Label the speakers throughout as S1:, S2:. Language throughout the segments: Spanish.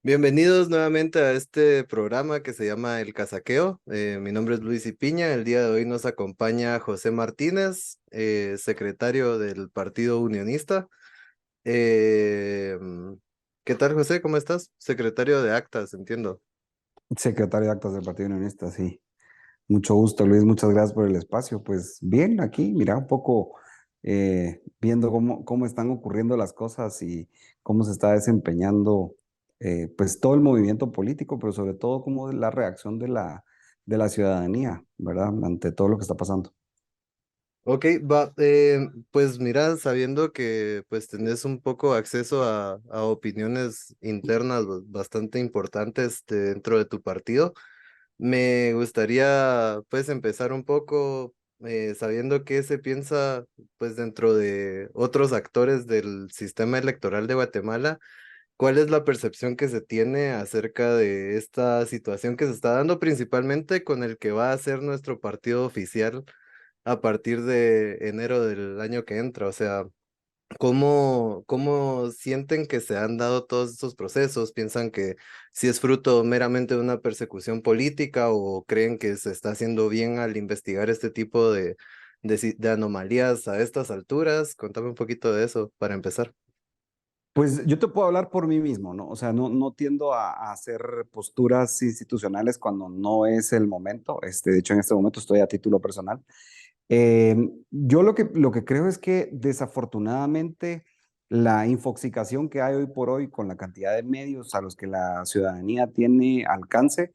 S1: Bienvenidos nuevamente a este programa que se llama El Casaqueo. Mi nombre es Luis Ipiña. El día de hoy nos acompaña José Martínez, secretario del Partido Unionista. Eh, mm, ¿Qué tal, José? ¿Cómo estás? Secretario de Actas, entiendo.
S2: Secretario de Actas del Partido Unionista, sí. Mucho gusto, Luis. Muchas gracias por el espacio. Pues bien, aquí, mira, un poco viendo cómo están ocurriendo las cosas y cómo se está desempeñando pues todo el movimiento político, pero sobre todo cómo es la reacción de la ciudadanía, ¿verdad? Ante todo lo que está pasando.
S1: Ok, va, pues mira, sabiendo que pues tenés un poco acceso a opiniones internas bastante importantes dentro de tu partido. Me gustaría pues empezar un poco sabiendo qué se piensa pues dentro de otros actores del sistema electoral de Guatemala. ¿Cuál es la percepción que se tiene acerca de esta situación que se está dando principalmente con el que va a ser nuestro partido oficial a partir de enero del año que entra? O sea, ¿cómo sienten que se han dado todos estos procesos? ¿Piensan que si es fruto meramente de una persecución política o creen que se está haciendo bien al investigar este tipo de anomalías a estas alturas? Contame un poquito de eso para empezar.
S2: Pues yo te puedo hablar por mí mismo, ¿no? O sea, no tiendo a hacer posturas institucionales cuando no es el momento. De hecho, en este momento estoy a título personal. Yo lo que creo es que desafortunadamente la infoxicación que hay hoy por hoy con la cantidad de medios a los que la ciudadanía tiene alcance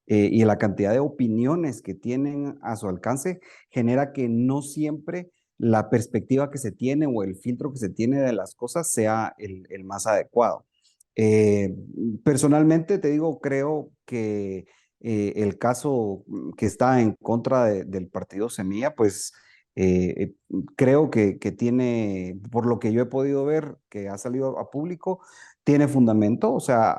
S2: y la cantidad de opiniones que tienen a su alcance genera que no siempre la perspectiva que se tiene o el filtro que se tiene de las cosas sea el más adecuado. Eh, Personalmente te digo, creo que el caso que está en contra del partido Semilla, pues creo que tiene, por lo que yo he podido ver, que ha salido a público, tiene fundamento. O sea,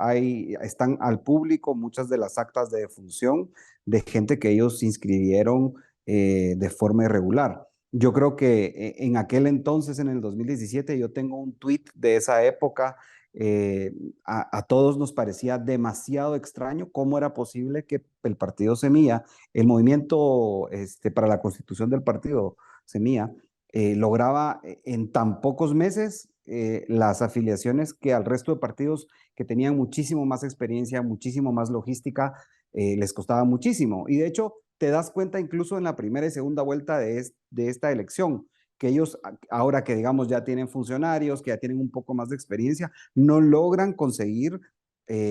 S2: están al público muchas de las actas de defunción de gente que ellos inscribieron de forma irregular. Yo creo que en aquel entonces, en el 2017, yo tengo un tweet de esa época. eh, a todos nos parecía demasiado extraño cómo era posible que el partido Semilla, el movimiento para la constitución del partido Semilla, lograba en tan pocos meses las afiliaciones que al resto de partidos que tenían muchísimo más experiencia, muchísimo más logística, les costaba muchísimo. Y de hecho, te das cuenta incluso en la primera y segunda vuelta de esta elección, que ellos, ahora que digamos ya tienen funcionarios, que ya tienen un poco más de experiencia, no logran conseguir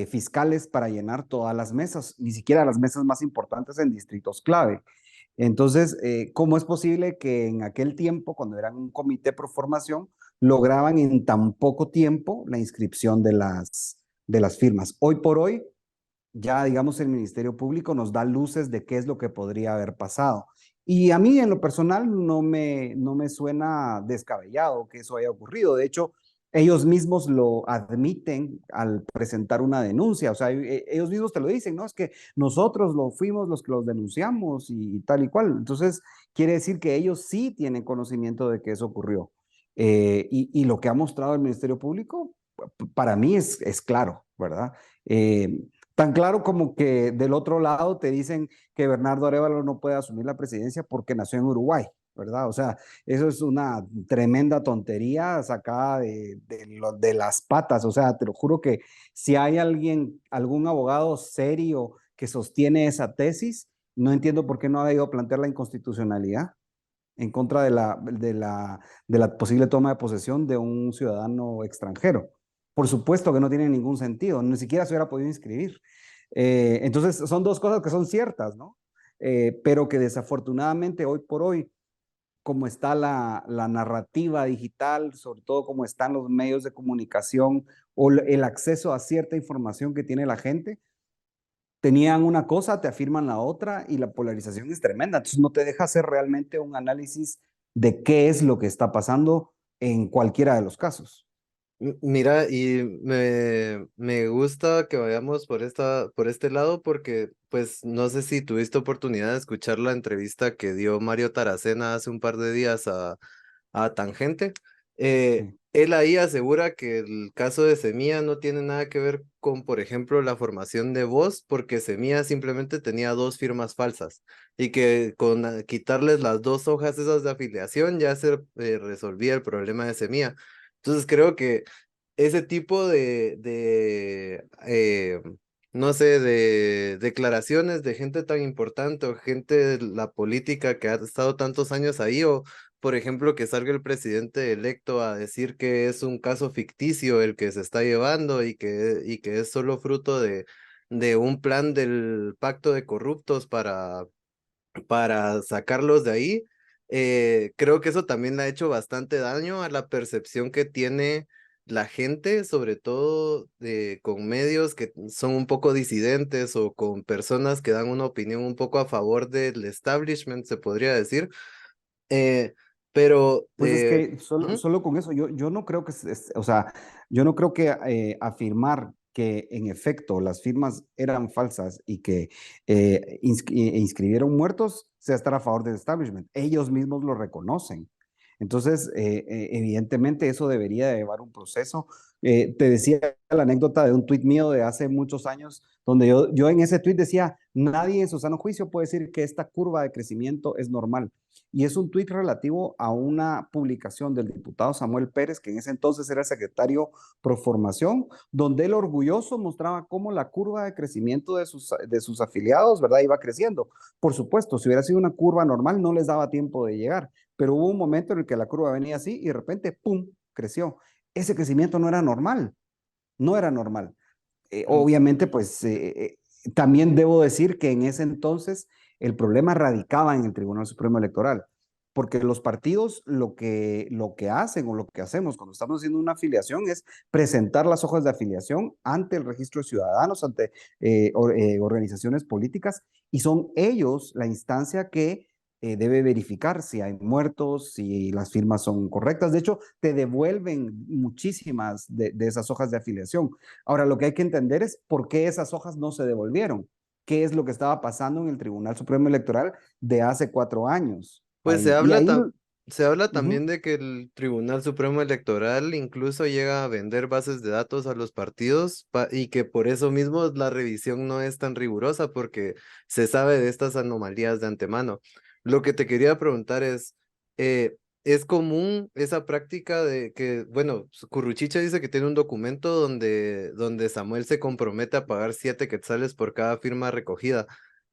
S2: fiscales para llenar todas las mesas, ni siquiera las mesas más importantes en distritos clave. Entonces, ¿cómo es posible que en aquel tiempo, cuando eran un comité pro formación, lograban en tan poco tiempo la inscripción de las firmas? Hoy por hoy, ya digamos el Ministerio Público nos da luces de qué es lo que podría haber pasado. Y a mí en lo personal no me suena descabellado que eso haya ocurrido. De hecho, ellos mismos lo admiten al presentar una denuncia. O sea, ellos mismos te lo dicen, ¿no? Es que nosotros lo fuimos los que los denunciamos y tal y cual. Entonces, quiere decir que ellos sí tienen conocimiento de que eso ocurrió. Y lo que ha mostrado el Ministerio Público, para mí es claro, ¿verdad? Tan claro como que del otro lado te dicen que Bernardo Arévalo no puede asumir la presidencia porque nació en Uruguay, ¿verdad? O sea, eso es una tremenda tontería sacada de las patas. O sea, te lo juro que si hay alguien, algún abogado serio que sostiene esa tesis, no entiendo por qué no ha ido a plantear la inconstitucionalidad en contra de la posible toma de posesión de un ciudadano extranjero. Por supuesto que no tiene ningún sentido, ni siquiera se hubiera podido inscribir. Entonces, son dos cosas que son ciertas, ¿no? Pero que desafortunadamente hoy por hoy, como está la narrativa digital, sobre todo como están los medios de comunicación o el acceso a cierta información que tiene la gente, tenían una cosa, te afirman la otra y la polarización es tremenda. Entonces no te deja hacer realmente un análisis de qué es lo que está pasando en cualquiera de los casos.
S1: Mira, y me gusta que vayamos por este lado porque, pues, no sé si tuviste oportunidad de escuchar la entrevista que dio Mario Taracena hace un par de días a Tangente.
S2: Sí.
S1: él ahí asegura que el caso de Semilla no tiene nada que ver con, por ejemplo, la formación de voz, porque Semilla simplemente tenía dos firmas falsas y que con quitarles las dos hojas esas de afiliación ya se resolvía el problema de Semilla. Entonces creo que ese tipo no sé, de declaraciones de gente tan importante o gente de la política que ha estado tantos años ahí o por ejemplo, que salga el presidente electo a decir que es un caso ficticio el que se está llevando y que es solo fruto de un plan del pacto de corruptos para sacarlos de ahí, creo que eso también le ha hecho bastante daño a la percepción que tiene la gente, sobre todo con medios que son un poco disidentes o con personas que dan una opinión un poco a favor del establishment, se podría decir. Eh, pero,
S2: Pues es que
S1: ujú,
S2: solo con eso, yo no creo que, o sea, yo no creo que afirmar que en efecto las firmas eran falsas y que inscribieron muertos sea estar a favor del establishment. Ellos mismos lo reconocen. Entonces, evidentemente eso debería de llevar un proceso. Te decía la anécdota de un tuit mío de hace muchos años, donde yo en ese tuit decía, nadie en su sano juicio puede decir que esta curva de crecimiento es normal. Y es un tuit relativo a una publicación del diputado Samuel Pérez, que en ese entonces era el secretario pro formación, donde él orgulloso mostraba cómo la curva de crecimiento de sus afiliados, ¿verdad? Iba creciendo. Por supuesto, si hubiera sido una curva normal, no les daba tiempo de llegar, pero hubo un momento en el que la curva venía así y de repente, ¡pum!, creció. Ese crecimiento no era normal, no era normal.
S1: mm,
S2: Obviamente, pues también debo decir que en ese entonces el problema radicaba en el Tribunal Supremo Electoral, porque los partidos lo que hacen o lo que hacemos cuando estamos haciendo una afiliación es presentar las hojas de afiliación ante el registro de ciudadanos, ante organizaciones políticas, y son ellos la instancia que debe verificar si hay muertos, si las firmas son correctas. De hecho, te devuelven muchísimas de esas hojas de afiliación. Ahora, lo que hay que entender es por qué esas hojas no se devolvieron. ¿Qué es lo que estaba pasando en el Tribunal Supremo Electoral de hace 4 años?
S1: pues
S2: Y ahí,
S1: se habla
S2: uh-huh.
S1: también de que el Tribunal Supremo Electoral incluso llega a vender bases de datos a los partidos y que por eso mismo la revisión no es tan rigurosa porque se sabe de estas anomalías de antemano. Lo que te quería preguntar ¿es común esa práctica de que, bueno, Curruchiche dice que tiene un documento donde Samuel se compromete a pagar 7 quetzales por cada firma recogida?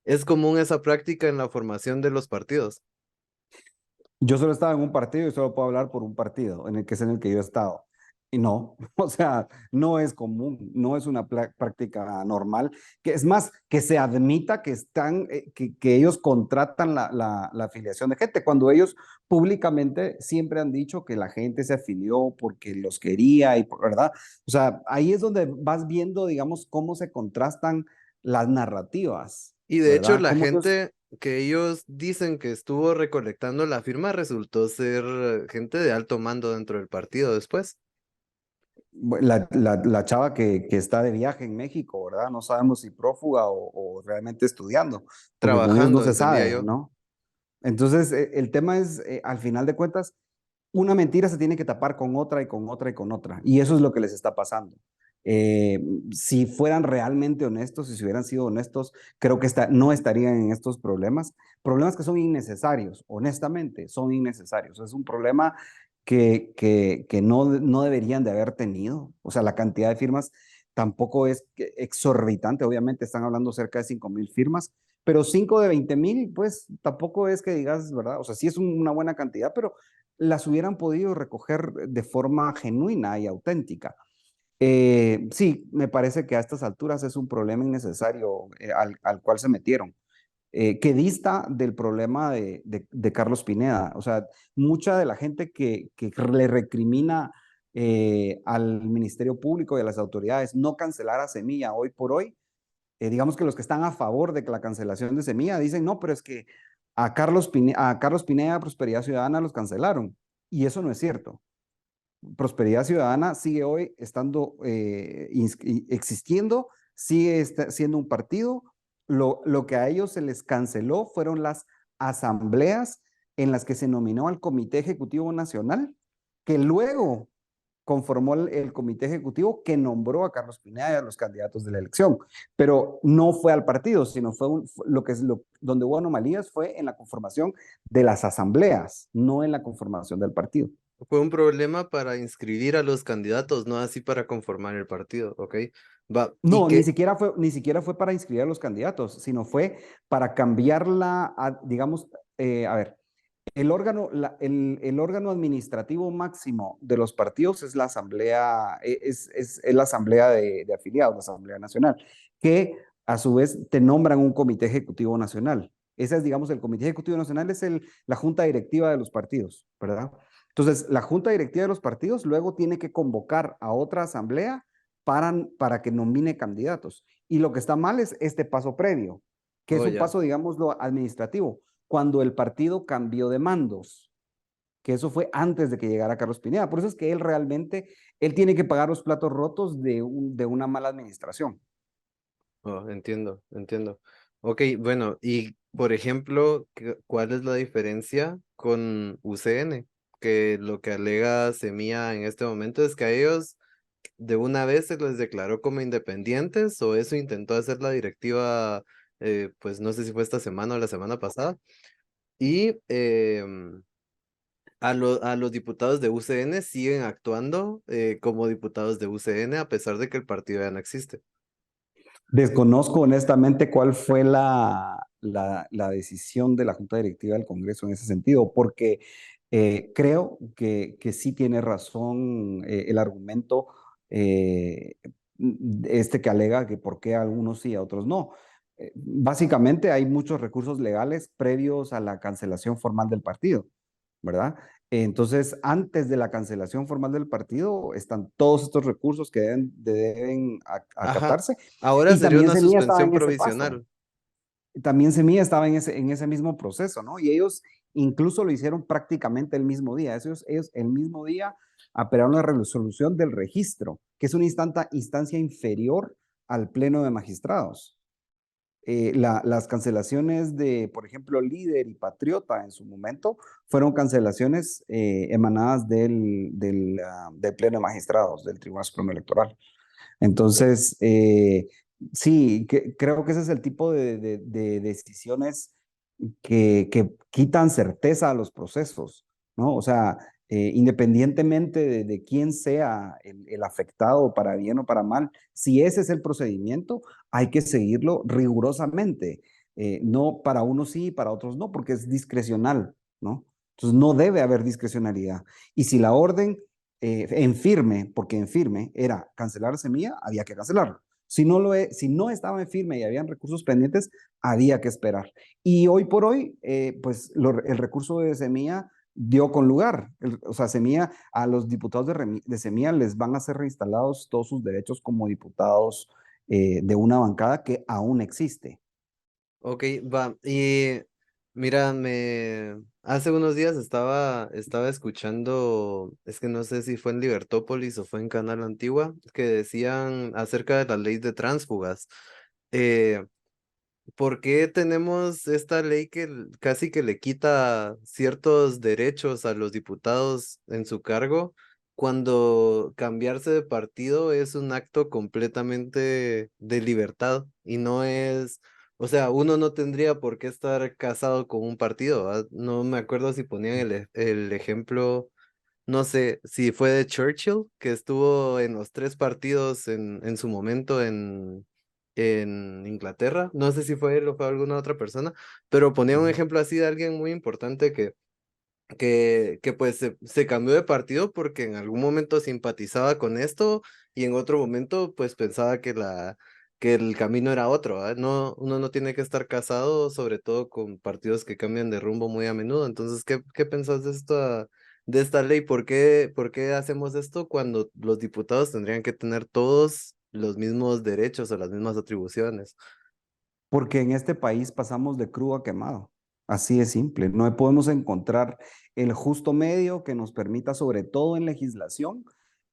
S1: ¿Es común esa práctica en la formación de los partidos?
S2: Yo solo estaba en un partido y solo puedo hablar por un partido, en el que es en el que yo he estado. Y no, o sea, no es común, no es una práctica normal, que es más, que se admita que están, que ellos contratan la afiliación de gente, cuando ellos públicamente siempre han dicho que la gente se afilió porque los quería y, ¿verdad? O sea, ahí es donde vas viendo, digamos, cómo se contrastan las narrativas,
S1: Y de hecho,
S2: ¿verdad?
S1: la
S2: Cómo ellos
S1: gente que ellos dicen que estuvo recolectando la firma resultó ser gente de alto mando dentro del partido después,
S2: la chava que está de viaje en México, ¿verdad? No sabemos si prófuga o realmente estudiando, porque con ellos no
S1: trabajando,
S2: se
S1: entendía
S2: sabe,
S1: yo.
S2: ¿no? Entonces, el tema es, al final de cuentas, una mentira se tiene que tapar con otra y con otra y con otra. Y eso es lo que les está pasando. Eh, si fueran realmente honestos, si hubieran sido honestos, creo que no estarían en estos problemas. Problemas que son innecesarios, honestamente, son innecesarios. Es un problema que no deberían de haber tenido. O sea, la cantidad de firmas tampoco es exorbitante. Obviamente están hablando cerca de 5,000 firmas, pero 5 de 20,000, pues tampoco es que digas, ¿verdad? O sea, sí es una buena cantidad, pero las hubieran podido recoger de forma genuina y auténtica. Sí, me parece que a estas alturas es un problema innecesario al cual se metieron, que dista del problema de Carlos Pineda. O sea, mucha de la gente que le recrimina al Ministerio Público y a las autoridades no cancelar a Semilla hoy por hoy, digamos que los que están a favor de la cancelación de Semilla dicen, no, pero es que a Carlos Pineda, Prosperidad Ciudadana los cancelaron. Y eso no es cierto. Prosperidad Ciudadana sigue hoy estando existiendo, sigue siendo un partido. Lo que a ellos se les canceló fueron las asambleas en las que se nominó al Comité Ejecutivo Nacional, que luego conformó el comité ejecutivo que nombró a Carlos Pineda y a los candidatos de la elección, pero no fue al partido, sino lo que es donde hubo anomalías fue en la conformación de las asambleas, no en la conformación del partido.
S1: Fue un problema para inscribir a los candidatos, no así para conformar el partido, ¿ok? Va, y
S2: No,
S1: que,
S2: ni siquiera fue para inscribir a los candidatos, sino fue para cambiarla, digamos, a ver, el órgano administrativo máximo de los partidos es la asamblea, es la asamblea de afiliados, la Asamblea Nacional, que a su vez te nombran un comité ejecutivo nacional. Ese es, digamos, el comité ejecutivo nacional es la junta directiva de los partidos, ¿verdad? Entonces, la junta directiva de los partidos luego tiene que convocar a otra asamblea para que nomine candidatos. Y lo que está mal es este paso previo, que es
S1: oh,
S2: un
S1: ya.
S2: paso, digámoslo, administrativo, cuando el partido cambió de mandos, que eso fue antes de que llegara Carlos Pineda. Por eso es que él realmente, él tiene que pagar los platos rotos de una mala administración.
S1: Oh, entiendo, entiendo. Ok, bueno, y por ejemplo, ¿cuál es la diferencia con UCN? Que lo que alega Semilla en este momento es que a ellos de una vez se les declaró como independientes, o eso intentó hacer la directiva, pues no sé si fue esta semana o la semana pasada, y a los diputados de UCN siguen actuando como diputados de UCN a pesar de que el partido ya no existe.
S2: Desconozco honestamente cuál fue la decisión de la Junta Directiva del Congreso en ese sentido, porque creo que sí tiene razón el argumento este que alega que por qué a algunos sí, a otros no. Básicamente hay muchos recursos legales previos a la cancelación formal del partido, ¿verdad? Entonces, antes de la cancelación formal del partido, están todos estos recursos que deben
S1: Ajá,
S2: acatarse.
S1: ahora
S2: Y
S1: sería
S2: también
S1: una
S2: Semilla estaba
S1: suspensión
S2: en ese paso.
S1: provisional.
S2: También Semilla estaba en ese mismo proceso, ¿no? Y ellos incluso lo hicieron prácticamente el mismo día. Ellos el mismo día apelaron la resolución del registro, que es una instancia inferior al Pleno de Magistrados. Las cancelaciones de, por ejemplo, Líder y Patriota en su momento fueron cancelaciones emanadas del Pleno de Magistrados, del Tribunal Supremo Electoral. Entonces, sí, creo que ese es el tipo de decisiones que quitan certeza a los procesos, ¿no? O sea, independientemente de quién sea el afectado para bien o para mal, si ese es el procedimiento, hay que seguirlo rigurosamente. No para unos sí, para otros no, porque es discrecional, ¿no? Entonces no debe haber discrecionalidad. Y si la orden en firme, porque en firme era cancelar Semilla, había que cancelarlo. Si no estaba en firme y habían recursos pendientes, había que esperar. Y hoy por hoy, pues el recurso de Semilla dio con lugar. O sea, Semilla, a los diputados de Semilla les van a ser reinstalados todos sus derechos como diputados de una bancada que aún existe.
S1: Ok, va. Y mira, hace unos días estaba escuchando, es que no sé si fue en Libertópolis o fue en Canal Antigua, que decían acerca de la ley de tránsfugas. Eh, ¿Por qué tenemos esta ley que casi que le quita ciertos derechos a los diputados en su cargo cuando cambiarse de partido es un acto completamente de libertad y no es, o sea, uno no tendría por qué estar casado con un partido, ¿verdad? No me acuerdo si ponían el ejemplo, no sé si fue de Churchill, que estuvo en los tres partidos en su momento en Inglaterra. No sé si fue él o fue alguna otra persona, pero ponía un
S2: Ujú.
S1: ejemplo así de alguien muy importante que pues se cambió de partido porque en algún momento simpatizaba con esto y en otro momento pues pensaba que el camino era otro, ¿verdad? No, uno no tiene que estar casado, sobre todo con partidos que cambian de rumbo muy a menudo. Entonces, ¿qué pensás de esta ley? Por qué hacemos esto cuando los diputados tendrían que tener todos los mismos derechos o las mismas atribuciones?
S2: Porque en este país pasamos de crudo a quemado. Así de simple. No podemos encontrar el justo medio que nos permita, sobre todo en legislación,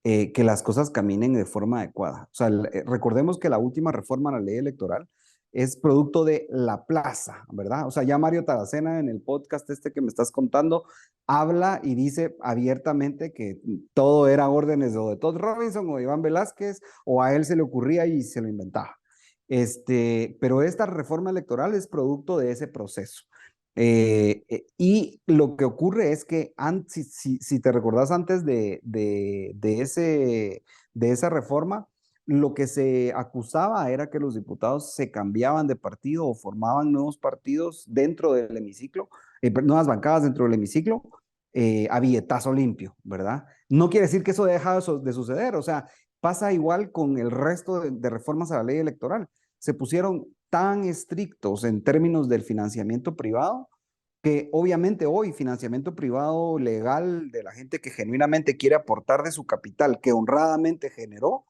S2: que las cosas caminen de forma adecuada. O sea, recordemos que la última reforma a la ley electoral es producto de la plaza, ¿verdad? O sea, ya Mario Taracena en el podcast este que me estás contando habla y dice abiertamente que todo era órdenes o de Todd Robinson o de Iván Velázquez o a él se le ocurría y se lo inventaba. Pero esta reforma electoral es producto de ese proceso. Y lo que ocurre es que si te recordás antes de esa reforma, lo que se acusaba era que los diputados se cambiaban de partido o formaban nuevos partidos dentro del hemiciclo, nuevas bancadas dentro del hemiciclo, a billetazo limpio, ¿verdad? No quiere decir que eso deja de suceder, o sea, pasa igual con el resto de reformas a la ley electoral. Se pusieron tan estrictos en términos del financiamiento privado que obviamente hoy financiamiento privado legal de la gente que genuinamente quiere aportar de su capital, que honradamente generó,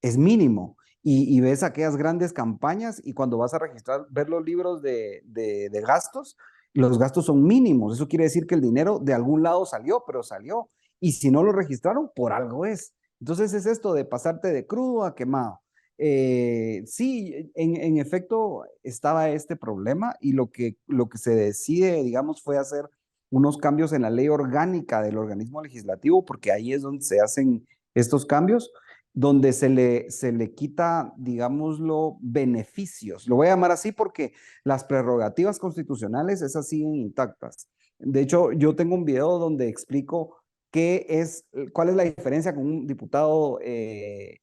S2: es mínimo. Y ves aquellas grandes campañas y cuando vas a registrar, ver los libros de gastos, los gastos son mínimos. Eso quiere decir que el dinero de algún lado salió, pero salió. Y si no lo registraron, por algo es. Entonces es esto de pasarte de crudo a quemado. Sí, en efecto estaba este problema y lo que se decide, digamos, fue hacer unos cambios en la ley orgánica del organismo legislativo, porque ahí es donde se hacen estos cambios, donde se le quita, digámoslo, beneficios. Lo voy a llamar así porque las prerrogativas constitucionales, esas siguen intactas. De hecho, yo tengo un video donde explico cuál es la diferencia con un diputado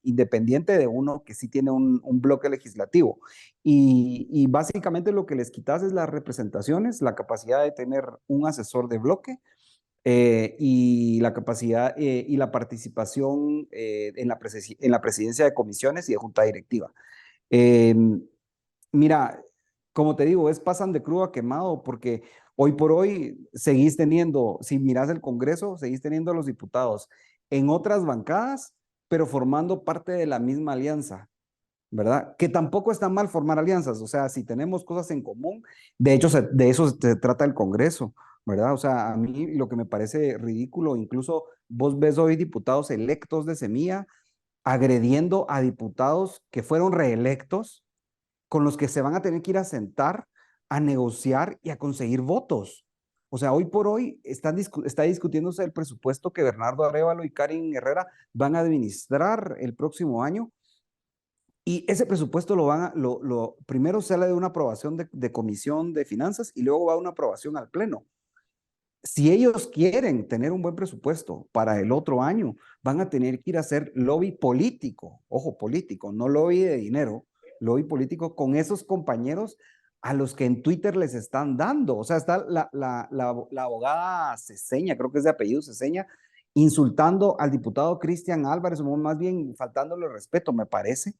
S2: independiente de uno que sí tiene un bloque legislativo. Y básicamente lo que les quitas es las representaciones, la capacidad de tener un asesor de bloque y la capacidad y la participación en la presidencia de comisiones y de junta directiva. Eh, Mira, como te digo, pasan de crudo a quemado porque hoy por hoy seguís teniendo, si miras el Congreso, seguís teniendo a los diputados en otras bancadas, pero formando parte de la misma alianza, ¿verdad? Que tampoco está mal formar alianzas, o sea, si tenemos cosas en común, de hecho, de eso se trata el Congreso, ¿verdad? O sea, a mí lo que me parece ridículo, incluso vos ves hoy diputados electos de Semilla agrediendo a diputados que fueron reelectos con los que se van a tener que ir a sentar, a negociar y a conseguir votos. O sea, hoy por hoy está discutiéndose el presupuesto que Bernardo Arévalo y Karin Herrera van a administrar el próximo año. Y ese presupuesto primero sale de una aprobación de comisión de finanzas y luego va a una aprobación al pleno. Si ellos quieren tener un buen presupuesto para el otro año, van a tener que ir a hacer lobby político, ojo, político, no lobby de dinero, lobby político con esos compañeros a los que en Twitter les están dando. O sea, está la abogada Ceseña, creo que es de apellido Ceseña, insultando al diputado Cristian Álvarez, o más bien faltándole respeto, me parece,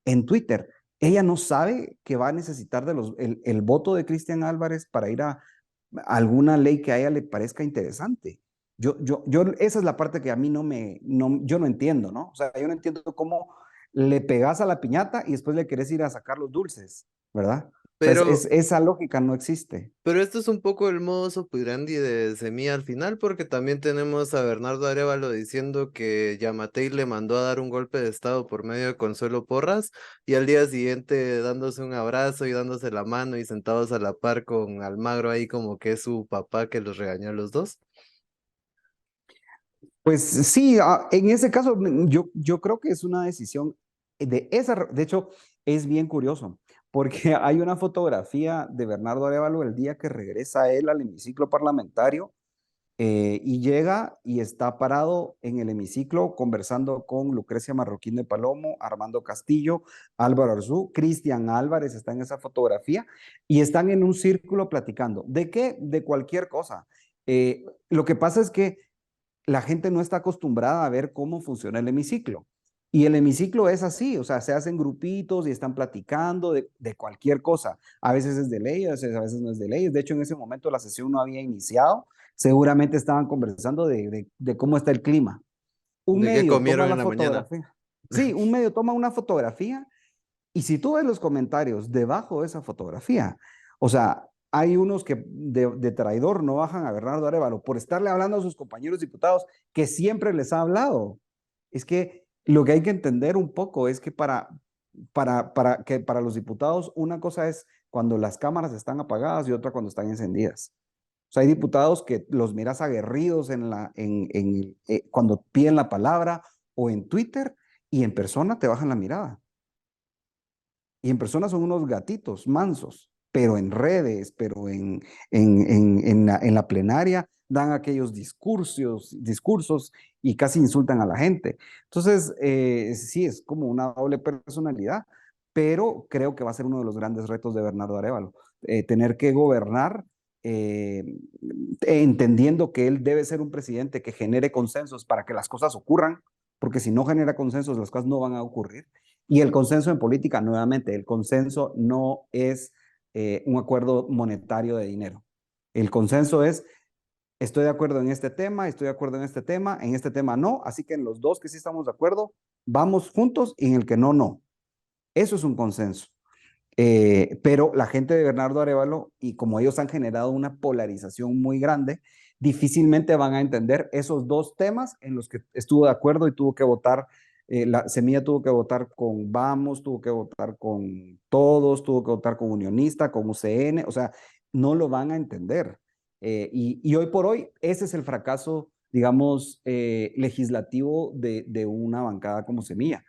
S2: en Twitter. Ella no sabe que va a necesitar el voto de Cristian Álvarez para ir a alguna ley que a ella le parezca interesante. Esa es la parte que a mí yo no entiendo, ¿no? O sea, yo no entiendo cómo le pegas a la piñata y después le querés ir a sacar los dulces, ¿verdad? O sea,
S1: Pero
S2: esa lógica no existe.
S1: Pero esto es un poco el modus operandi de Semilla al final, porque también tenemos a Bernardo Arévalo diciendo que Yamatei le mandó a dar un golpe de estado por medio de Consuelo Porras, y al día siguiente dándose un abrazo y dándose la mano y sentados a la par con Almagro ahí como que es su papá que los regañó a los dos.
S2: Pues sí, en ese caso yo creo que es una decisión de hecho es bien curioso, porque hay una fotografía de Bernardo Arévalo el día que regresa él al hemiciclo parlamentario y llega y está parado en el hemiciclo conversando con Lucrecia Marroquín de Palomo, Armando Castillo, Álvaro Arzú, Cristian Álvarez está en esa fotografía y están en un círculo platicando. ¿De qué? De cualquier cosa. Lo que pasa es que la gente no está acostumbrada a ver cómo funciona el hemiciclo. Y el hemiciclo es así, o sea, se hacen grupitos y están platicando de cualquier cosa. A veces es de ley, a veces no es de ley. De hecho, en ese momento la sesión no había iniciado. Seguramente estaban conversando de cómo está el clima. Un
S1: ¿De qué
S2: medio toma
S1: comieron en
S2: la
S1: la mañana?
S2: fotografía. Sí, un medio toma una fotografía y si tú ves los comentarios debajo de esa fotografía, o sea, hay unos que de traidor no bajan a Bernardo Arévalo por estarle hablando a sus compañeros diputados que siempre les ha hablado. Es que lo que hay que entender un poco es que para los diputados, una cosa es cuando las cámaras están apagadas y otra cuando están encendidas. O sea, hay diputados que los miras aguerridos cuando piden la palabra o en Twitter y en persona te bajan la mirada. Y en persona son unos gatitos mansos, pero en redes, pero en la plenaria dan aquellos discursos y casi insultan a la gente. Entonces, sí, es como una doble personalidad, pero creo que va a ser uno de los grandes retos de Bernardo Arévalo, tener que gobernar eh, entendiendo que él debe ser un presidente que genere consensos para que las cosas ocurran, porque si no genera consensos, las cosas no van a ocurrir. Y el consenso en política, nuevamente, el consenso no es un acuerdo monetario de dinero. El consenso es, estoy de acuerdo en este tema, estoy de acuerdo en este tema no, así que en los dos que sí estamos de acuerdo, vamos juntos y en el que no, no. Eso es un consenso. Pero la gente de Bernardo Arévalo, y como ellos han generado una polarización muy grande, difícilmente van a entender esos dos temas en los que estuvo de acuerdo y tuvo que votar. La Semilla tuvo que votar con Vamos, tuvo que votar con Todos, tuvo que votar con Unionista, con UCN, o sea, no lo van a entender. Y hoy por hoy, ese es el fracaso, digamos, legislativo de una bancada como Semilla.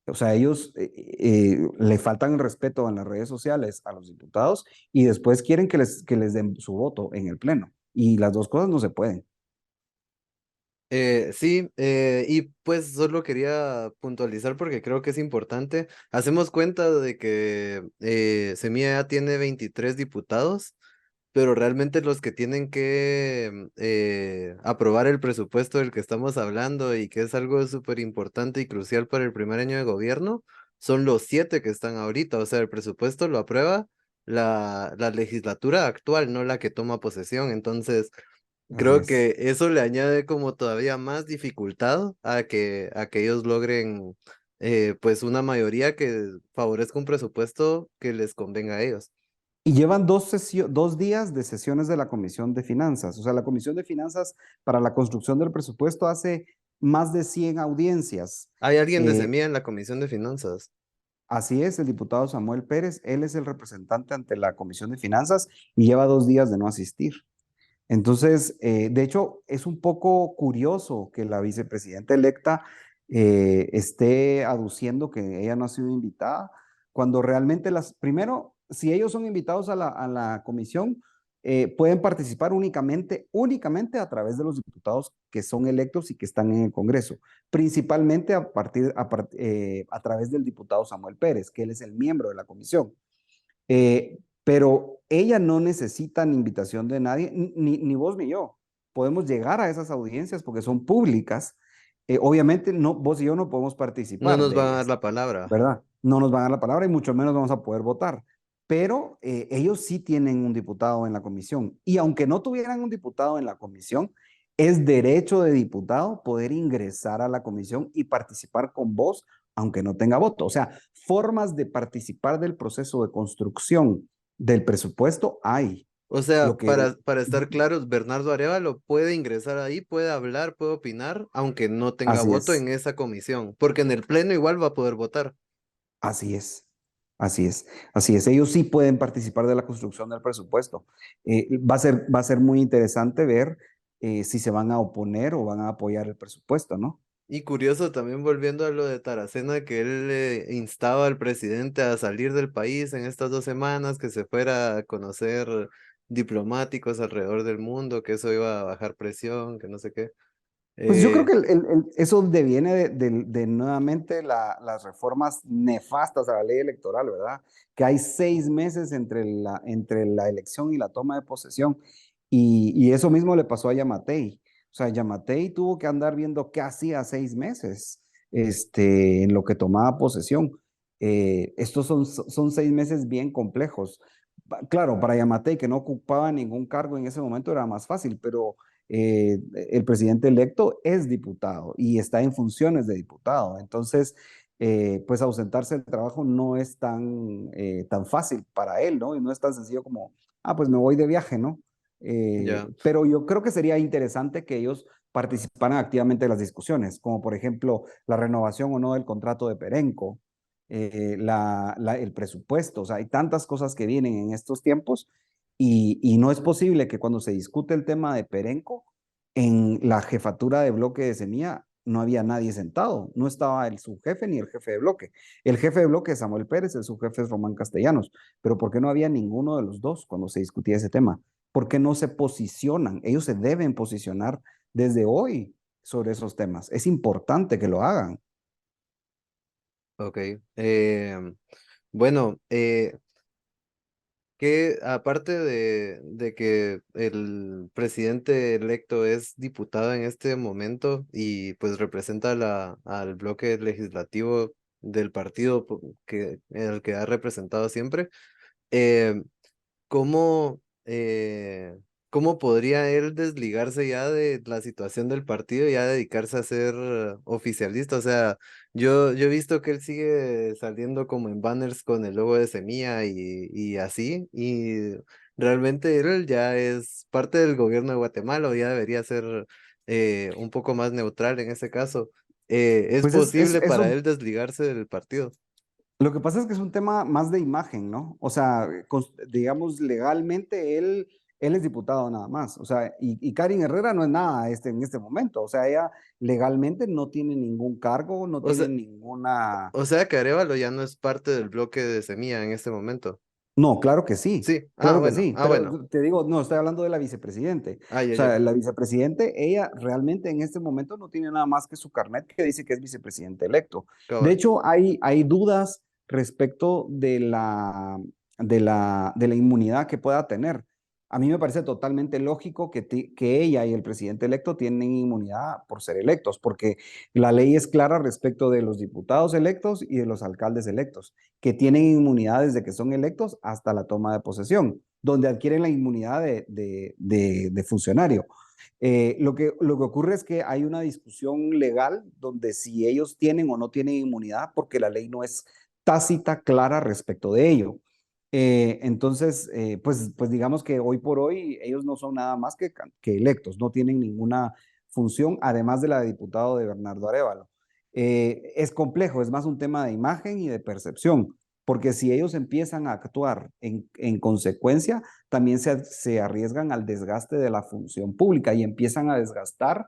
S2: O sea, ellos le faltan el respeto en las redes sociales a los diputados y después quieren que les den su voto en el Pleno. Y las dos cosas no se pueden.
S1: Sí, y pues solo quería puntualizar porque creo que es importante. Hacemos cuenta de que Semilla ya tiene 23 diputados, pero realmente los que tienen que aprobar el presupuesto del que estamos hablando y que es algo súper importante y crucial para el primer año de gobierno, son los 7 que están ahorita. O sea, el presupuesto lo aprueba la legislatura actual, no la que toma posesión. Entonces,
S2: Así
S1: creo
S2: es.
S1: que eso le añade como todavía más dificultad a que ellos logren pues una mayoría que favorezca un presupuesto que les convenga a ellos.
S2: Y llevan 2 días de sesiones de la Comisión de Finanzas. O sea, la Comisión de Finanzas para la construcción del presupuesto hace más de 100 audiencias.
S1: Hay alguien de
S2: Eh,
S1: Semilla en la Comisión de Finanzas.
S2: Así es, el diputado Samuel Pérez, él es el representante ante la Comisión de Finanzas y lleva 2 días de no asistir. Entonces, de hecho, es un poco curioso que la vicepresidenta electa esté aduciendo que ella no ha sido invitada, cuando realmente primero, si ellos son invitados a la comisión, pueden participar únicamente a través de los diputados que son electos y que están en el Congreso, principalmente a través del diputado Samuel Pérez, que él es el miembro de la comisión. Pero ella no necesita invitación de nadie, ni vos ni yo. Podemos llegar a esas audiencias porque son públicas. Obviamente, no, vos y yo no podemos
S1: No
S2: participar
S1: nos
S2: de
S1: van a dar
S2: ellas,
S1: la palabra.
S2: ¿verdad? No nos van a dar la palabra y mucho menos vamos a poder votar. Pero ellos sí tienen un diputado en la comisión. Y aunque no tuvieran un diputado en la comisión, es derecho de diputado poder ingresar a la comisión y participar con vos, aunque no tenga voto. O sea, formas de participar del proceso de construcción del presupuesto hay.
S1: O sea,
S2: Lo que,
S1: para estar claros, Bernardo Arévalo puede ingresar ahí, puede hablar, puede opinar, aunque no tenga
S2: así
S1: voto
S2: es,
S1: en esa comisión, porque en el pleno igual va a poder votar.
S2: así es, así es, así es. Ellos sí pueden participar de la construcción del presupuesto. Va a ser muy interesante ver si se van a oponer o van a apoyar el presupuesto, ¿no?
S1: Y curioso también volviendo a lo de Taracena, que él instaba al presidente a salir del país en estas 2 semanas, que se fuera a conocer diplomáticos alrededor del mundo, que eso iba a bajar presión, que no sé qué.
S2: Pues yo creo
S1: Eh,
S2: que eso deviene de nuevamente las reformas nefastas a la ley electoral, ¿verdad? Que hay 6 meses entre la elección y la toma de posesión. Y eso mismo le pasó a Yamatei. O sea, Yamatei tuvo que andar viendo qué hacía 6 meses en lo que tomaba posesión. Estos son 6 meses bien complejos. Claro, para Yamatei, que no ocupaba ningún cargo en ese momento, era más fácil, pero el presidente electo es diputado y está en funciones de diputado. Entonces, pues ausentarse del trabajo no es tan fácil para él, ¿no? Y no es tan sencillo como, pues me voy de viaje, ¿no?
S1: ya.
S2: Pero yo creo que sería interesante que ellos participaran activamente en las discusiones, como por ejemplo la renovación o no del contrato de Perenco, el presupuesto, o sea, hay tantas cosas que vienen en estos tiempos y no es posible que cuando se discute el tema de Perenco, en la jefatura de bloque de Semilla no había nadie sentado, no estaba el subjefe ni el jefe de bloque. El jefe de bloque es Samuel Pérez, el subjefe es Román Castellanos, pero ¿por qué no había ninguno de los dos cuando se discutía ese tema? ¿Por qué no se posicionan? Ellos se deben posicionar desde hoy sobre esos temas. Es importante que lo hagan.
S1: Ok. Bueno, que aparte de que el presidente electo es diputado en este momento y pues representa al bloque legislativo del partido el que ha representado siempre, eh, ¿cómo, cómo podría él desligarse ya de la situación del partido y ya dedicarse a ser oficialista? O sea, yo he visto que él sigue saliendo como en banners con el logo de Semilla y así, y realmente él ya es parte del gobierno de Guatemala o ya debería ser un poco más neutral en ese caso. ¿Es
S2: Pues
S1: posible para
S2: eso,
S1: él desligarse del partido?
S2: lo que pasa es que es un tema más de imagen, ¿no? O sea, digamos, legalmente él es diputado nada más. O sea, y Karin Herrera no es nada en este momento. O sea, ella legalmente no tiene ningún cargo, no
S1: O
S2: tiene
S1: sea,
S2: ninguna...
S1: o sea que Arévalo ya no es parte del bloque de Semilla en este momento.
S2: No, claro que sí,
S1: Sí,
S2: claro que
S1: bueno,
S2: sí.
S1: bueno.
S2: Pero te digo, no, estoy hablando de la vicepresidente.
S1: Ya,
S2: O
S1: ya,
S2: sea, la vicepresidente, ella realmente en este momento no tiene nada más que su carnet que dice que es vicepresidente electo. De
S1: cabal.
S2: hecho, hay dudas respecto de la inmunidad que pueda tener. A mí me parece totalmente lógico que ella y el presidente electo tienen inmunidad por ser electos, porque la ley es clara respecto de los diputados electos y de los alcaldes electos, que tienen inmunidad desde que son electos hasta la toma de posesión, donde adquieren la inmunidad de funcionario. Lo que ocurre es que hay una discusión legal donde si ellos tienen o no tienen inmunidad, porque la ley no es tácita, clara respecto de ello. Entonces, pues digamos que hoy por hoy ellos no son nada más que electos, no tienen ninguna función, además de la de diputado de Bernardo Arevalo. Es complejo, es más un tema de imagen y de percepción, porque si ellos empiezan a actuar en consecuencia, también se arriesgan al desgaste de la función pública y empiezan a desgastar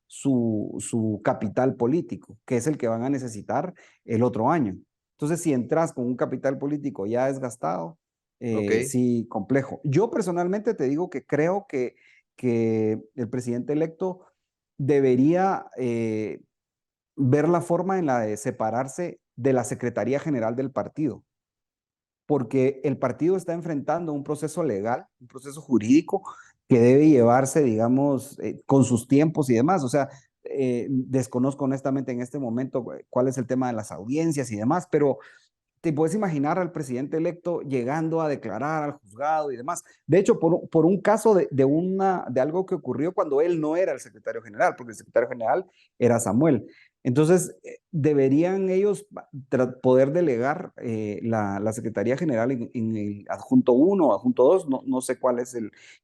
S2: su capital político, que es el que van a necesitar el otro año. Entonces, si entras con un capital político ya desgastado,
S1: Ok.
S2: sí, complejo. Yo personalmente te digo que creo que el presidente electo debería ver la forma en la de separarse de la Secretaría General del partido, porque el partido está enfrentando un proceso legal, un proceso jurídico que debe llevarse, digamos, con sus tiempos y demás. O sea, desconozco honestamente en este momento cuál es el tema de las audiencias y demás, pero te puedes imaginar al presidente electo llegando a declarar al juzgado y demás. De hecho, por un caso de algo que ocurrió cuando él no era el secretario general, porque el secretario general era Samuel. Entonces, deberían ellos poder delegar la Secretaría General en el adjunto uno o adjunto 2, no sé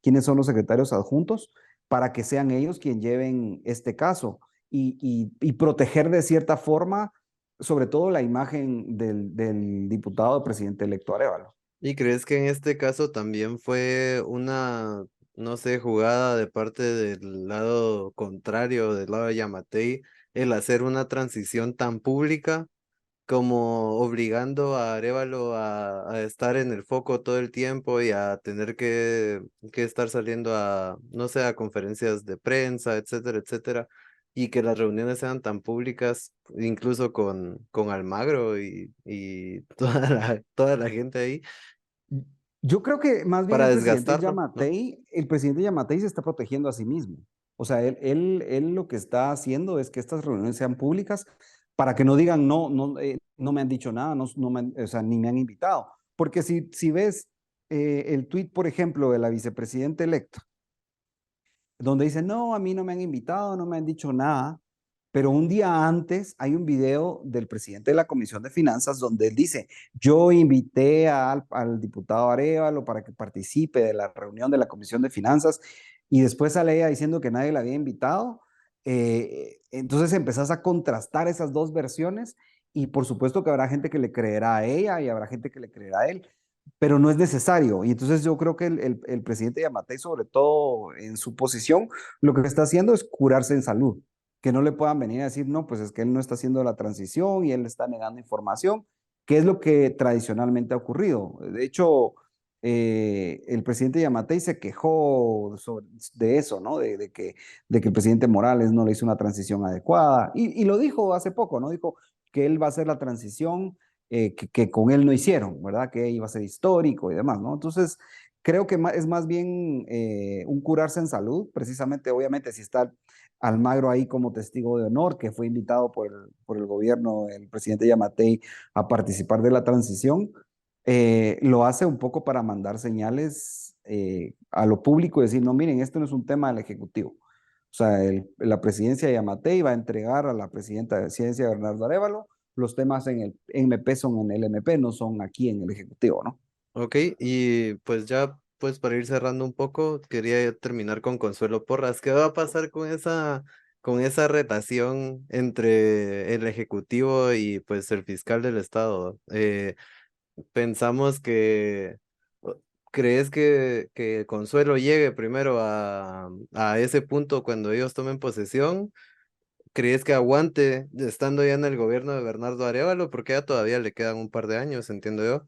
S2: quiénes son los secretarios adjuntos, para que sean ellos quienes lleven este caso y proteger de cierta forma sobre todo la imagen del diputado presidente electo Arevalo.
S1: ¿Y crees que en este caso también fue una, no sé, jugada de parte del lado contrario, del lado de Yamatei, el hacer una transición tan pública como obligando a Arévalo a estar en el foco todo el tiempo y a tener que estar saliendo a, no sé, a conferencias de prensa, etcétera, etcétera, y que las reuniones sean tan públicas, incluso con Almagro y toda la gente ahí,
S2: Yo creo que más bien
S1: para desgastarlo, ¿no?
S2: El presidente Yamatei se está protegiendo a sí mismo. O sea, él lo que está haciendo es que estas reuniones sean públicas para que no digan, no me han dicho nada, o sea, ni me han invitado. Porque si ves el tuit, por ejemplo, de la vicepresidenta electa, donde dice, no, a mí no me han invitado, no me han dicho nada, pero un día antes hay un video del presidente de la Comisión de Finanzas donde él dice, yo invité al diputado Arevalo para que participe de la reunión de la Comisión de Finanzas y después sale ella diciendo que nadie la había invitado. Entonces empezás a contrastar esas dos versiones y por supuesto que habrá gente que le creerá a ella y habrá gente que le creerá a él, pero no es necesario. Y entonces yo creo que el presidente Yamatei, sobre todo en su posición, lo que está haciendo es curarse en salud. Que no le puedan venir a decir, no, pues es que él no está haciendo la transición y él está negando información, que es lo que tradicionalmente ha ocurrido. De hecho, el presidente Yamatei se quejó de eso, ¿no? De que el presidente Morales no le hizo una transición adecuada. Y lo dijo hace poco, ¿no? Dijo que él va a hacer la transición que con él no hicieron, ¿verdad? Que iba a ser histórico y demás, ¿no? Entonces, creo que es más bien un curarse en salud, precisamente, obviamente, si está Almagro ahí como testigo de honor, que fue invitado por el gobierno del presidente Yamatei a participar de la transición, lo hace un poco para mandar señales a lo público y decir, no, miren, esto no es un tema del Ejecutivo. O sea, la presidencia de Yamatei va a entregar a la presidenta de Ciencia, Bernardo Arévalo, los temas en el MP son en el MP, no son aquí en el Ejecutivo, ¿no?
S1: Ok, y pues ya, pues para ir cerrando un poco, quería terminar con Consuelo Porras. ¿Qué va a pasar con esa relación entre el Ejecutivo y pues el fiscal del Estado? Pensamos que, o- ¿crees que Consuelo llegue primero a ese punto cuando ellos tomen posesión? ¿Crees que aguante estando ya en el gobierno de Bernardo Arévalo? Porque ya todavía le quedan un par de años, entiendo yo.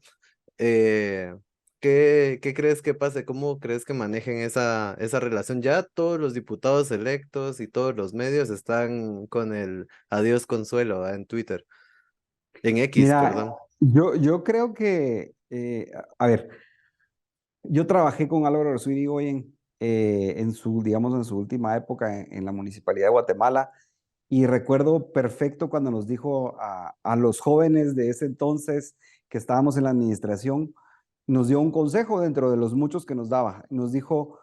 S1: Eh, ¿qué crees que pase? ¿Cómo crees que manejen esa relación? Ya todos los diputados electos y todos los medios están con el adiós Consuelo, ¿va? En Twitter, en X,
S2: Mira,
S1: perdón.
S2: yo creo que, a ver, yo trabajé con Álvaro Arzúa en su, digamos, en su última época en la Municipalidad de Guatemala y recuerdo perfecto cuando nos dijo a los jóvenes de ese entonces que estábamos en la administración, nos dio un consejo dentro de los muchos que nos daba. Nos dijo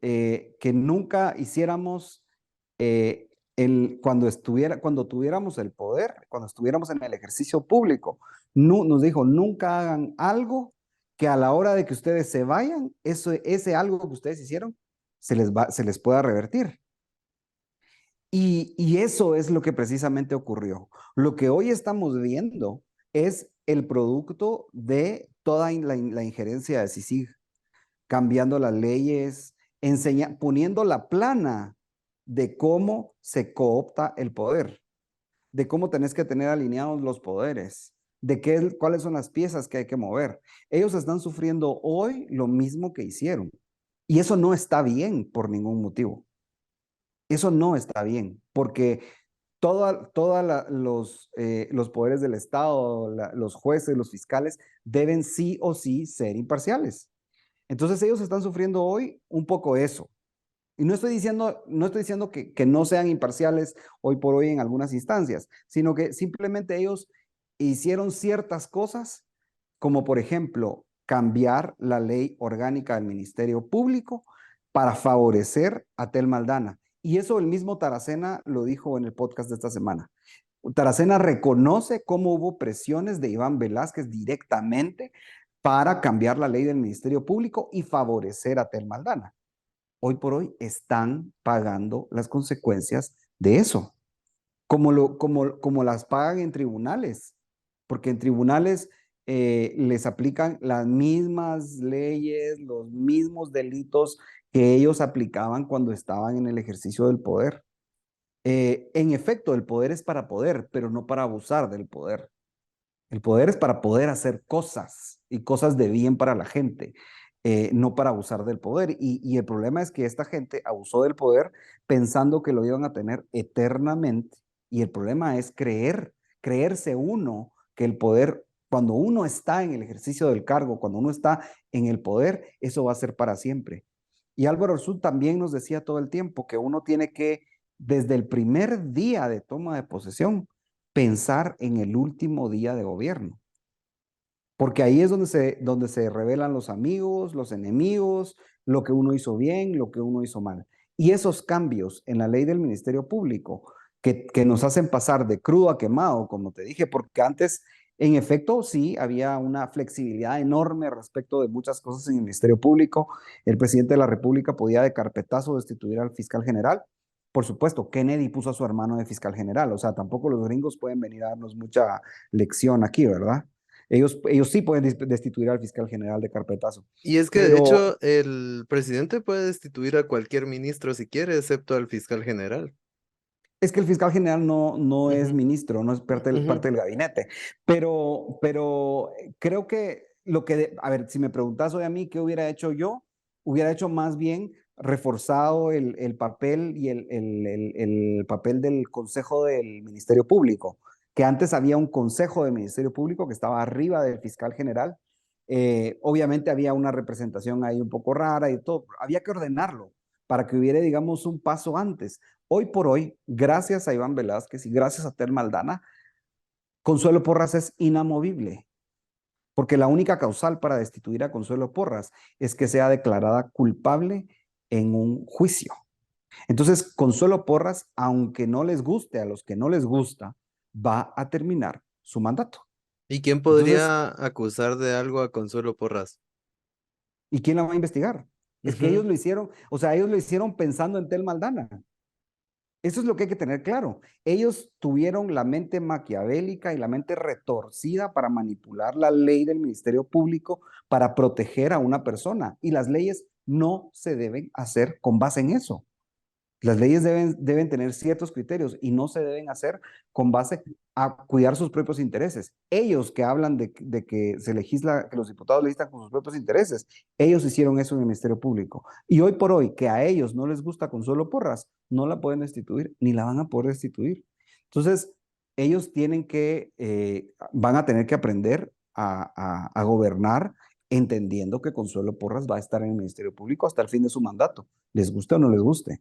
S2: que nunca hiciéramos cuando tuviéramos el poder, cuando estuviéramos en el ejercicio público, nos dijo, nunca hagan algo que a la hora de que ustedes se vayan, ese algo que ustedes hicieron se les pueda revertir. Y eso es lo que precisamente ocurrió. Lo que hoy estamos viendo es el producto de toda la injerencia de CICIG, cambiando las leyes, poniendo la plana de cómo se coopta el poder, de cómo tenés que tener alineados los poderes, cuáles son las piezas que hay que mover. Ellos están sufriendo hoy lo mismo que hicieron. Y eso no está bien por ningún motivo. Eso no está bien, porque los poderes del Estado, los jueces, los fiscales, deben sí o sí ser imparciales. Entonces ellos están sufriendo hoy un poco eso. Y no estoy diciendo que no sean imparciales hoy por hoy en algunas instancias, sino que simplemente ellos hicieron ciertas cosas, como por ejemplo cambiar la ley orgánica del Ministerio Público para favorecer a Tel Maldana. Y eso el mismo Taracena lo dijo en el podcast de esta semana. Taracena reconoce cómo hubo presiones de Iván Velázquez directamente para cambiar la ley del Ministerio Público y favorecer a Tel Maldana. Hoy por hoy están pagando las consecuencias de eso, como las pagan en tribunales, porque en tribunales les aplican las mismas leyes, los mismos delitos que ellos aplicaban cuando estaban en el ejercicio del poder. En efecto, el poder es para poder, pero no para abusar del poder. El poder es para poder hacer cosas y cosas de bien para la gente, no para abusar del poder. Y el problema es que esta gente abusó del poder pensando que lo iban a tener eternamente. Y el problema es creerse uno que el poder, cuando uno está en el ejercicio del cargo, cuando uno está en el poder, eso va a ser para siempre. Y Álvaro Arzú también nos decía todo el tiempo que uno tiene que, desde el primer día de toma de posesión, pensar en el último día de gobierno, porque ahí es donde se revelan los amigos, los enemigos, lo que uno hizo bien, lo que uno hizo mal. Y esos cambios en la ley del Ministerio Público que nos hacen pasar de crudo a quemado, como te dije, porque antes, en efecto, sí, había una flexibilidad enorme respecto de muchas cosas en el Ministerio Público. El presidente de la República podía de carpetazo destituir al fiscal general, Por supuesto, Kennedy puso a su hermano de fiscal general, o sea, tampoco los gringos pueden venir a darnos mucha lección aquí, ¿verdad? Ellos sí pueden destituir al fiscal general de carpetazo,
S1: Y es que de
S2: pero
S1: hecho el presidente puede destituir a cualquier ministro si quiere, excepto al fiscal general.
S2: es que el fiscal general no es
S1: Ujú,
S2: ministro, no es parte
S1: ujú.
S2: del gabinete, pero creo que a ver, si me preguntas hoy a mí qué hubiera hecho yo, hubiera hecho más bien reforzado el papel y el papel del Consejo del Ministerio Público, que antes había un Consejo del Ministerio Público que estaba arriba del fiscal general. Obviamente había una representación ahí un poco rara y todo, había que ordenarlo para que hubiera, digamos, un paso antes. Hoy por hoy, gracias a Iván Velázquez y gracias a Tel Maldana, Consuelo Porras es inamovible, porque la única causal para destituir a Consuelo Porras es que sea declarada culpable en un juicio. Entonces, Consuelo Porras, aunque no les guste a los que no les gusta, va a terminar su mandato.
S1: ¿Y quién
S2: Entonces,
S1: podría acusar de algo a Consuelo Porras?
S2: ¿y quién la va a investigar? Es que
S1: Ujú.
S2: ellos lo hicieron, o sea, ellos lo hicieron pensando en Tel Maldana. Eso es lo que hay que tener claro. Ellos tuvieron la mente maquiavélica y la mente retorcida para manipular la ley del Ministerio Público para proteger a una persona. Y las leyes no se deben hacer con base en eso. Las leyes deben tener ciertos criterios y no se deben hacer con base a cuidar sus propios intereses. Ellos que hablan de que se legisla, que los diputados legislan con sus propios intereses, ellos hicieron eso en el Ministerio Público. Y hoy por hoy, que a ellos no les gusta Consuelo Porras, no la pueden destituir ni la van a poder destituir. Entonces, ellos van a tener que aprender a gobernar entendiendo que Consuelo Porras va a estar en el Ministerio Público hasta el fin de su mandato, les guste o no les guste.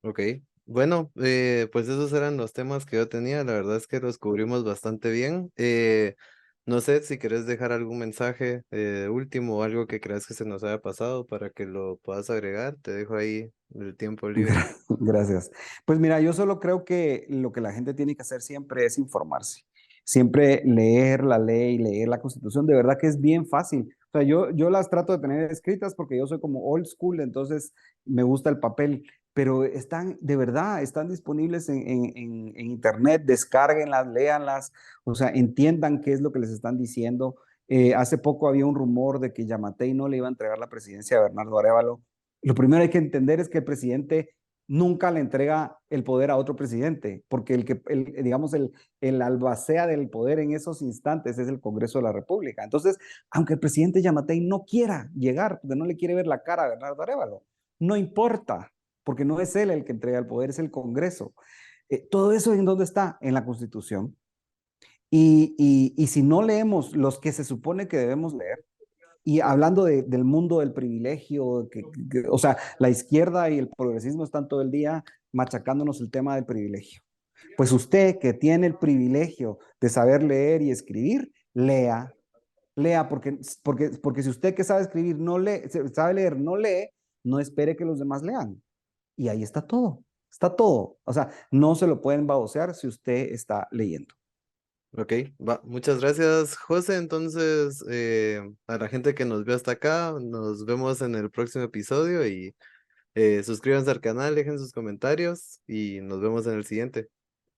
S1: Ok, bueno, pues esos eran los temas que yo tenía, la verdad es que los cubrimos bastante bien. No sé si querés dejar algún mensaje último o algo que creas que se nos haya pasado para que lo puedas agregar, te dejo ahí el tiempo libre.
S2: Gracias. Pues mira, yo solo creo que lo que la gente tiene que hacer siempre es informarse. Siempre leer la ley, leer la Constitución, de verdad que es bien fácil. O sea, yo las trato de tener escritas porque yo soy como old school, entonces me gusta el papel, pero están, de verdad, están disponibles en internet, descárguenlas, léanlas, o sea, entiendan qué es lo que les están diciendo. Hace poco había un rumor de que Yamatei no le iba a entregar la presidencia a Bernardo Arévalo. Lo primero hay que entender es que el presidente nunca le entrega el poder a otro presidente, porque digamos, el albacea del poder en esos instantes es el Congreso de la República. Entonces, aunque el presidente Yamatei no quiera llegar, porque no le quiere ver la cara a Bernardo Arévalo, no importa, porque no es él el que entrega el poder, es el Congreso. Todo eso en dónde está, en la Constitución. Y si no leemos los que se supone que debemos leer, y hablando del mundo del privilegio, o sea, la izquierda y el progresismo están todo el día machacándonos el tema del privilegio. Pues usted que tiene el privilegio de saber leer y escribir, lea, porque si usted que sabe escribir no lee, sabe leer, no lee, no espere que los demás lean. Y ahí está todo, está todo. O sea, no se lo pueden babosear si usted está leyendo.
S1: Ok, va, muchas gracias, José. Entonces, a la gente que nos vio hasta acá, nos vemos en el próximo episodio y suscríbanse al canal, dejen sus comentarios y nos vemos en el siguiente.